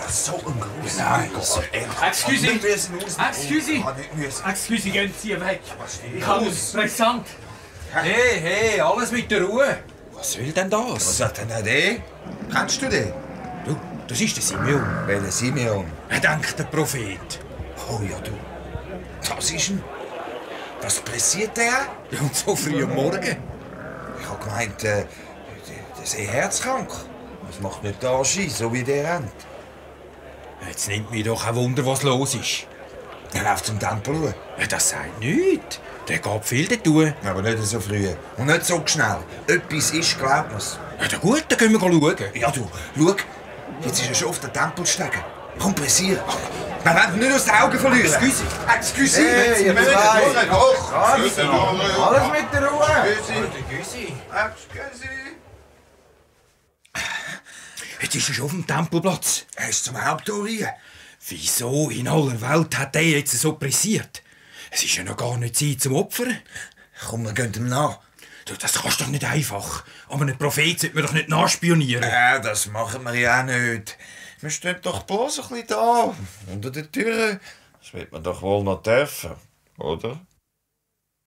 so ein großer. Nein, Excuse, gehen Sie weg. Ich habe ein Präsent. Hey, alles mit der Ruhe. Was soll denn das? Was sagt denn der? Kennst du den? Du, das ist der Simeon. Welcher Simeon? Er denkt, der Prophet. Oh ja, du. Das ist ihn. Was pressiert der? Ja, und so früh am Morgen. Ich habe gemeint, der sei herzkrank. Das macht nicht da Ski, so wie der rennt. Jetzt nimmt mich doch ein Wunder, was los ist. Er läuft zum Tempel. Ja, das sagt nichts. Der geht viel dorthin. Aber nicht so früh. Und nicht so schnell. Etwas ist, glaub mir's. Ja, gut, dann gehen wir schauen. Ja, du, schau. Jetzt ist er schon auf den Tempelstegen. Komm, pressier. Wir werden nicht aus den Augen verlieren. Excuse. Hey, ihr zwei. Hoch. Alles mit der Ruhe. Jetzt ist er schon auf dem Tempelplatz. Er ist zum Haupttor hier. Wieso in aller Welt hat der jetzt so pressiert? Es ist ja noch gar nicht Zeit zum Opfern. Komm, wir gehen ihm nach. Du, das kannst du doch nicht einfach. Aber einen Prophet sollte man doch nicht nachspionieren. Das machen wir ja auch nicht. Wir stehen doch bloß ein bisschen da, unter der Tür. Das wird man doch wohl noch dürfen, oder?